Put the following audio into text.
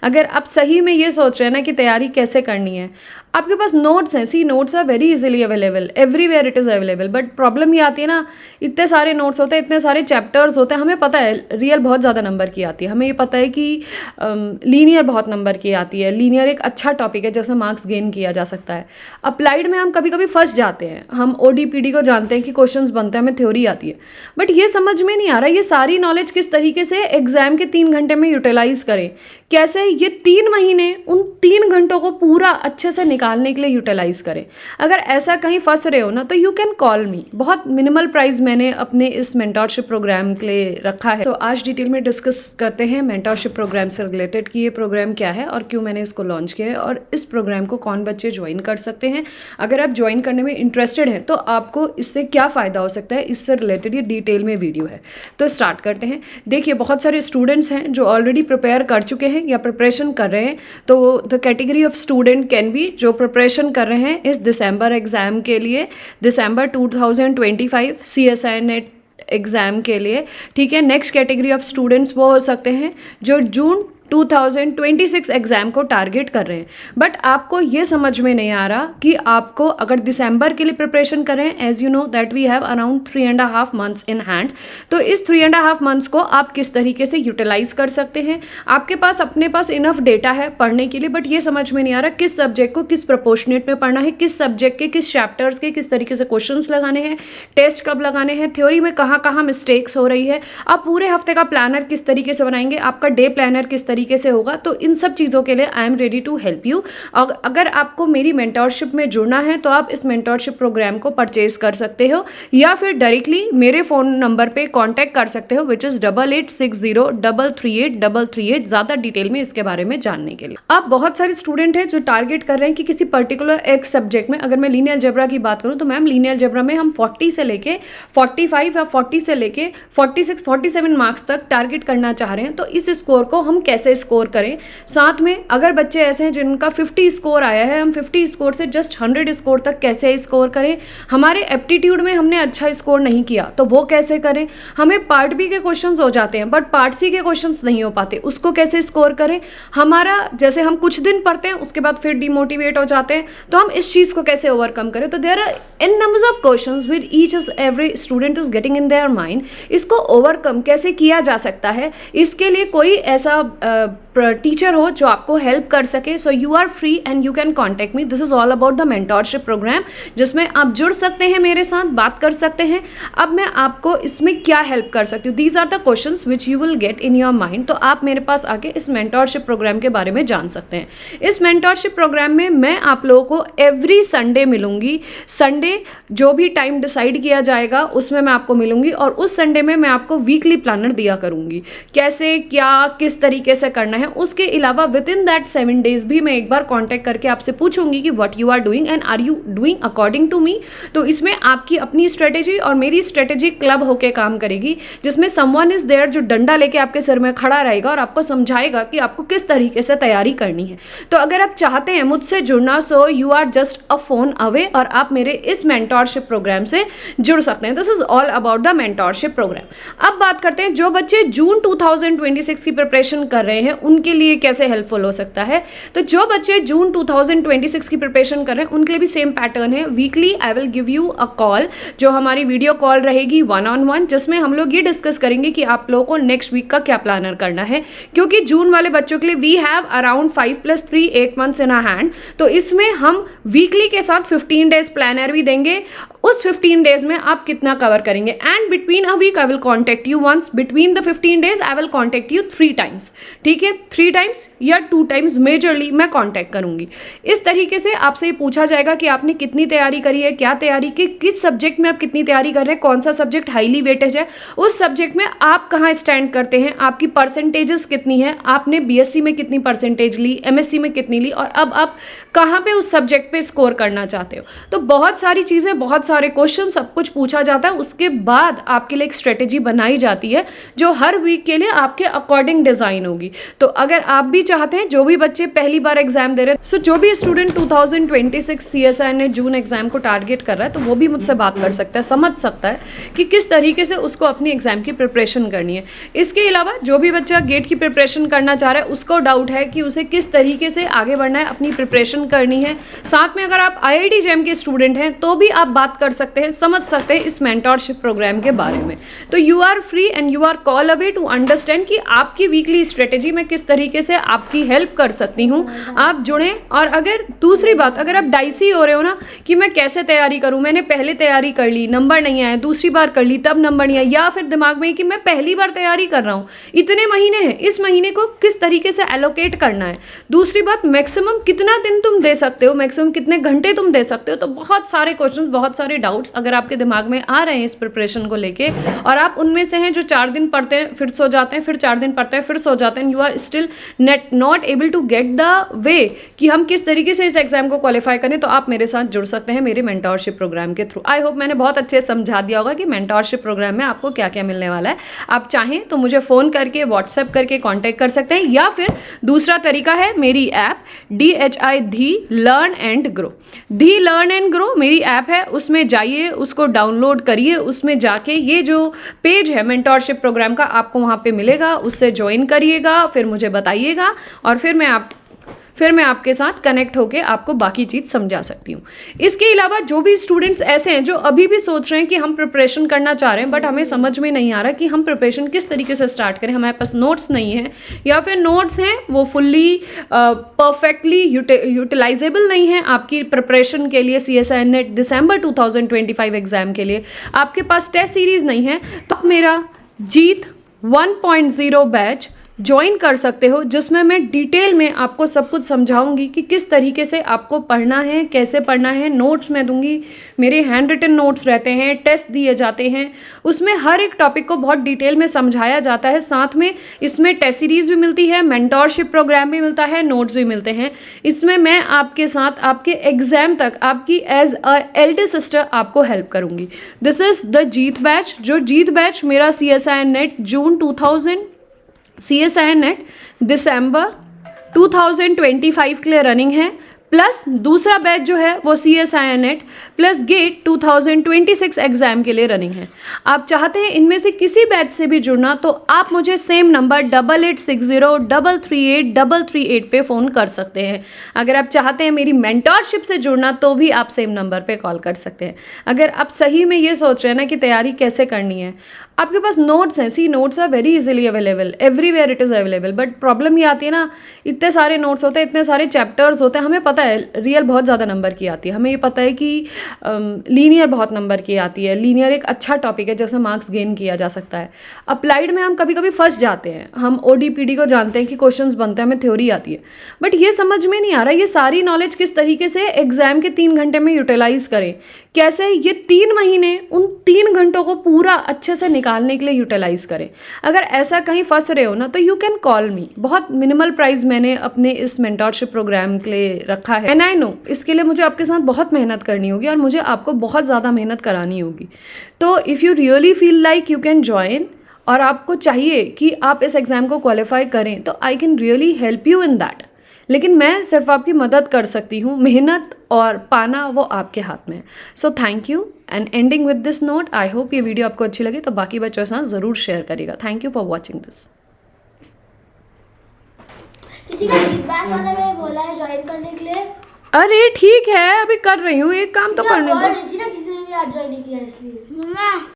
अगर आप सही में ये सोच रहे हैं ना कि तैयारी कैसे करनी है, आपके पास नोट्स हैं, see notes are very easily available, everywhere it is available, but problem ये आती है ना, इतने सारे नोट्स होते हैं, इतने सारे चैप्टर्स होते हैं, हमें पता है रियल बहुत ज़्यादा नंबर की आती है, हमें ये पता है कि लीनियर बहुत नंबर की आती है, लीनियर एक अच्छा टॉपिक है जैसे मार्क्स गेन किया जा सकता है। अप्लाइड में हम कभी कभी फंस जाते हैं, हम ODPD को जानते हैं कि क्वेश्चंस बनते हैं, हमें थ्योरी आती है, बट ये समझ में नहीं आ रहा ये सारी नॉलेज किस तरीके से एग्जाम के 3 घंटे में यूटिलाइज करें, कैसे ये 3 महीने उन 3 घंटों को पूरा अच्छे से निकालने के लिए यूटिलाइज करें। अगर ऐसा कहीं फंस रहे हो ना तो यू कैन कॉल मी। बहुत मिनिमल प्राइस मैंने अपने इस मेंटोरशिप प्रोग्राम के लिए रखा है। तो आज डिटेल में डिस्कस करते हैं मेंटोरशिप प्रोग्राम से रिलेटेड कि ये प्रोग्राम क्या है और क्यों मैंने इसको लॉन्च किया है और इस प्रोग्राम को कौन बच्चे ज्वाइन कर सकते हैं। अगर आप ज्वाइन करने में इंटरेस्टेड हैं तो आपको इससे क्या फ़ायदा हो सकता है, इससे रिलेटेड ये डिटेल में वीडियो है। तो स्टार्ट करते हैं। देखिए बहुत सारे स्टूडेंट्स हैं जो ऑलरेडी प्रिपेयर कर चुके हैं या प्रिपरेशन कर रहे हैं, तो the category of student can be जो प्रिपरेशन कर रहे हैं इस दिसंबर एग्ज़ाम के लिए, दिसंबर 2025 CSI नेट एग्ज़ाम के लिए, ठीक है। नेक्स्ट कैटेगरी ऑफ स्टूडेंट्स वो हो सकते हैं जो जून 2026 एग्ज़ाम को टारगेट कर रहे हैं, बट आपको ये समझ में नहीं आ रहा कि आपको अगर दिसंबर के लिए प्रिपरेशन करें, as you know that we have around 3.5 months in hand, तो इस 3.5 मंथ्स को आप किस तरीके से यूटिलाइज कर सकते हैं। आपके पास अपने पास इनफ डेटा है पढ़ने के लिए, बट ये समझ में नहीं आ रहा किस सब्जेक्ट को किस प्रोपोर्शनेट में पढ़ना है, किस सब्जेक्ट के किस चैप्टर्स के किस तरीके से क्वेश्चन लगाने हैं, टेस्ट कब लगाने हैं, थ्योरी में कहाँ कहाँ मिस्टेक्स हो रही है, आप पूरे हफ्ते का प्लानर किस तरीके से बनाएंगे, आपका डे प्लानर किस तरीके से होगा। तो इन सब चीज़ों के लिए I am ready to help you. अगर आपको मेरी मेंटोरशिप में जुड़ना है तो आप इस मेंटोरशिप प्रोग्राम को परचेज कर सकते हो या फिर डायरेक्टली मेरे फ़ोन नंबर पे कांटेक्ट कर सकते हो विच इज़ 8860338338। ज़्यादा डिटेल में इसके बारे में जानने के लिए। अब बहुत सारे स्टूडेंट हैं जो टारगेट कर रहे हैं कि किसी पर्टिकुलर एक सब्जेक्ट में, अगर मैं लीनियर अलजेब्रा की बात करूँ तो मैम लीनियर अलजेब्रा में हम 40 से लेके 45 या 40 से लेके 46-47 मार्क्स तक टारगेट करना चाह रहे हैं। तो इस स्कोर को हम कैसे स्कोर करें। साथ में अगर बच्चे ऐसे हैं जिनका 50 स्कोर आया है, हम 50 स्कोर से जस्ट 100 स्कोर तक कैसे स्कोर करें। हमारे एप्टीट्यूड में हमने अच्छा स्कोर नहीं किया तो वो कैसे करें। हमें पार्ट बी के क्वेश्चंस हो जाते हैं बट पार्ट सी के क्वेश्चंस नहीं हो पाते, उसको कैसे स्कोर करें। हमारा जैसे हम कुछ दिन पढ़ते हैं उसके बाद फिर डिमोटिवेट हो जाते हैं, तो हम इस चीज़ को कैसे ओवरकम करें। तो there are an numbers of questions with each every student is getting in their mind. इसको ओवरकम कैसे किया जा सकता है, इसके लिए कोई ऐसा टीचर हो जो आपको हेल्प कर सके। So you are free and you can contact me. This is all about the mentorship program जिसमें आप जुड़ सकते हैं, मेरे साथ बात कर सकते हैं। अब मैं आपको इसमें क्या हेल्प कर सकती हूँ, these are the questions which you will get in your mind. तो आप मेरे पास आके इस मेंटोरशिप प्रोग्राम के बारे में जान सकते हैं। इस मेंटोरशिप प्रोग्राम में मैं आप लोगों को एवरी संडे मिलूंगी। संडे जो भी टाइम डिसाइड किया जाएगा उसमें मैं आपको मिलूंगी और उस संडे में मैं आपको वीकली प्लानर दिया करूंगी, कैसे क्या किस तरीके से करना है। उसके अलावा विद इन दैट 7 डेज भी मैं एक बार कांटेक्ट करके आपसे पूछूंगी कि what you are doing and are you doing according to me. तो इसमें आपकी अपनी स्ट्रेटेजी और मेरी स्ट्रेटेजी क्लब होकर काम करेगी, जिसमें समवन इज देयर जो डंडा लेके आपके सिर में खड़ा रहेगा और आपको समझाएगा कि आपको किस तरीके से तैयारी करनी है। तो अगर आप चाहते हैं मुझसे जुड़ना, so you are just a phone away और आप मेरे इस मेंटोरशिप प्रोग्राम से जुड़ सकते हैं। This is all about the mentorship program. अब बात करते हैं जो बच्चे जून 2026 की प्रिपरेशन कर रहे हैं उनके लिए कैसे हेल्पफुल हो सकता है। तो जो बच्चे जून 2026 की प्रिपरेशन कर रहे हैं उनके लिए भी सेम पैटर्न है। Weekly I will give you a call, जो हमारी वीडियो कॉल रहेगी 1-on-1, जिसमें हम लोग ये डिस्कस करेंगे कि आप लोगों को नेक्स्ट वीक का क्या प्लानर करना है, क्योंकि जून वाले बच्चों के लिए we have around 5+3 8 months in a hand. तो इसमें हम वीकली के साथ 15 डेज प्लानर भी देंगे। उस 15 डेज में आप कितना कवर करेंगे and between a week I will contact you once, between the 15 days I will contact you 3 times. ठीक है, 3 टाइम्स या 2 टाइम्स मेजरली मैं कांटेक्ट करूंगी। इस तरीके से आपसे ये पूछा जाएगा कि आपने कितनी तैयारी करी है, क्या तैयारी की, किस सब्जेक्ट में आप कितनी तैयारी कर रहे हैं, कौन सा सब्जेक्ट हाईली वेटेज है, उस सब्जेक्ट में आप कहाँ स्टैंड करते हैं, आपकी परसेंटेजेस कितनी है, आपने BSc में कितनी परसेंटेज ली, MSc में कितनी ली और अब आप कहाँ पे उस सब्जेक्ट पे स्कोर करना चाहते हो। तो बहुत सारी चीज़ें, बहुत सारे क्वेश्चन सब कुछ पूछा जाता है, उसके बाद आपके लिए एक स्ट्रेटेजी बनाई जाती है जो हर वीक के लिए आपके अकॉर्डिंग डिज़ाइन होगी। तो अगर आप भी चाहते हैं, जो भी बच्चे पहली बार एग्जाम दे रहे हैं, सो जो भी स्टूडेंट 2026 CSIR ने जून एग्जाम को टारगेट कर रहा है, तो वो भी मुझसे बात कर सकता है, समझ सकता है कि किस तरीके से उसको अपनी एग्जाम की प्रिपरेशन करनी है। इसके अलावा जो भी बच्चा गेट की प्रिपरेशन करना चाह रहा है, उसको डाउट है कि उसे किस तरीके से आगे बढ़ना है, अपनी प्रिपरेशन करनी है, साथ में अगर आप IIT JAM के स्टूडेंट हैं तो भी आप बात कर सकते हैं, समझ सकते हैं इस मेंटोरशिप प्रोग्राम के बारे में। तो you are free and you are call away to understand कि आपकी वीकली स्ट्रेटेजी में किस तरीके से आपकी हेल्प कर सकती हूँ। आप जुड़ें। और अगर दूसरी बात, अगर आप डाइसी हो रहे हो ना कि मैं कैसे तैयारी करूँ, मैंने पहले तैयारी कर ली, नंबर नहीं आया, दूसरी बार कर ली तब नंबर नहीं आया, या फिर दिमाग में कि मैं पहली बार तैयारी कर रहा हूँ, इतने महीने हैं, इस महीने को किस तरीके से एलोकेट करना है, दूसरी बात मैक्सिमम कितना दिन तुम दे सकते हो, मैक्सिमम कितने घंटे तुम दे सकते हो, तो बहुत सारे क्वेश्चंस, बहुत सारे डाउट्स अगर आपके दिमाग में आ रहे हैं इस प्रिपरेशन को लेके, और आप उनमें से हैं जो 4 दिन पढ़ते हैं फिर सो जाते हैं, फिर 4 दिन पढ़ते हैं फिर सो जाते हैं, you are still not able to get the way कि हम किस तरीके से इस एग्जाम को क्वालिफाई करें, तो आप मेरे साथ जुड़ सकते हैं मेरे मेंटोरशिप प्रोग्राम के थ्रू। आई होप मैंने बहुत अच्छे से समझा दिया होगा कि मेंटोरशिप प्रोग्राम में आपको क्या क्या मिलने वाला है। आप चाहें तो मुझे फ़ोन करके, व्हाट्सएप करके कॉन्टैक्ट कर सकते हैं, या फिर दूसरा तरीका है मेरी ऐप DHI धी लर्न एंड ग्रो। धी लर्न एंड ग्रो मेरी ऐप है, उसमें जाइए, उसको डाउनलोड करिए, उसमें जाके ये जो पेज है मेंटोरशिप प्रोग्राम का आपको वहाँ पे मिलेगा, उससे ज्वाइन करिएगा, फिर मुझे बताइएगा और फिर मैं आपके साथ कनेक्ट होके आपको बाकी चीज़ समझा सकती हूँ। इसके अलावा जो भी स्टूडेंट्स ऐसे हैं जो अभी भी सोच रहे हैं कि हम प्रिपरेशन करना चाह रहे हैं बट हमें समझ में नहीं आ रहा कि हम प्रिपरेशन किस तरीके से स्टार्ट करें, हमारे पास नोट्स नहीं है, या फिर नोट्स हैं वो फुल्ली परफेक्टली यूटिलाइजेबल नहीं है आपकी प्रिपरेशन के लिए, CSIR नेट दिसंबर 2025 एग्जाम के लिए आपके पास टेस्ट सीरीज़ नहीं है, तो आप मेरा जीत 1.0 बैच ज्वाइन कर सकते हो, जिसमें मैं डिटेल में आपको सब कुछ समझाऊंगी कि किस तरीके से आपको पढ़ना है, कैसे पढ़ना है। नोट्स मैं दूंगी, मेरे हैंड रिटन नोट्स रहते हैं, टेस्ट दिए जाते हैं, उसमें हर एक टॉपिक को बहुत डिटेल में समझाया जाता है। साथ में इसमें टेस्ट सीरीज़ भी मिलती है, मेंटोरशिप प्रोग्राम भी मिलता है, नोट्स भी मिलते हैं। इसमें मैं आपके साथ आपके एग्ज़ाम तक आपकी एज अ एल्डर सिस्टर आपको हेल्प करूँगी। This is the Jeet batch. जो जीत बैच मेरा CSIR नेट जून 2000 CSIR नेट दिसंबर 2025 के लिए रनिंग है, प्लस दूसरा बैच जो है वो CSIR NET plus GATE 2026 exam के लिए रनिंग है। आप चाहते हैं इनमें से किसी बैच से भी जुड़ना तो आप मुझे सेम नंबर 8860338338 पे फ़ोन कर सकते हैं। अगर आप चाहते हैं मेरी मेंटोरशिप से जुड़ना तो भी आप सेम नंबर पे कॉल कर सकते हैं। अगर आप सही में ये सोच रहे हैं ना कि तैयारी कैसे करनी है, आपके पास नोट्स हैं, see notes are very easily available, everywhere it is available, but problem ये आती है ना, इतने सारे नोट्स होते हैं, इतने सारे चैप्टर्स होते हैं, हमें पता है रियल बहुत ज़्यादा नंबर की आती है, हमें ये पता है कि लीनियर बहुत नंबर की आती है, लीनियर एक अच्छा टॉपिक है जिसमें मार्क्स गेन किया जा सकता है। अप्लाइड में हम कभी कभी फंस जाते हैं, हम ODPD को जानते हैं कि क्वेश्चंस बनते हैं, हमें थ्योरी आती है, बट ये समझ में नहीं आ रहा ये सारी नॉलेज किस तरीके से एग्जाम के 3 घंटे में यूटिलाइज करें, कैसे ये 3 महीने उन 3 घंटों को पूरा अच्छे से निकालने के लिए यूटिलाइज करें। अगर ऐसा कहीं फंस रहे हो ना तो यू कैन कॉल मी। बहुत मिनिमल प्राइस मैंने अपने इस मेंटोरशिप प्रोग्राम के लिए रखा है, एंड आई नो इसके लिए मुझे आपके साथ बहुत मेहनत करनी होगी और मुझे आपको बहुत ज़्यादा मेहनत करानी होगी। तो if you really feel like you can join और आपको चाहिए कि आप इस एग्ज़ाम को क्वालिफाई करें तो I can really help you in that. लेकिन मैं सिर्फ आपकी मदद कर सकती हूँ, मेहनत और पाना वो आपके हाथ में है। So thank you and ending with this note, I hope ये वीडियो आपको अच्छी लगी तो बाकी बच्चों के साथ ज़रूर शेयर करिएगा। Thank you for watching this. किसी का जीत बैच वाले में बोला है ज्वाइन करने के लिए। अरे ठीक है, अभी कर रही हूँ, एक काम तो करने दो। किसी ने भी आज ज्वाइन किया इसलिए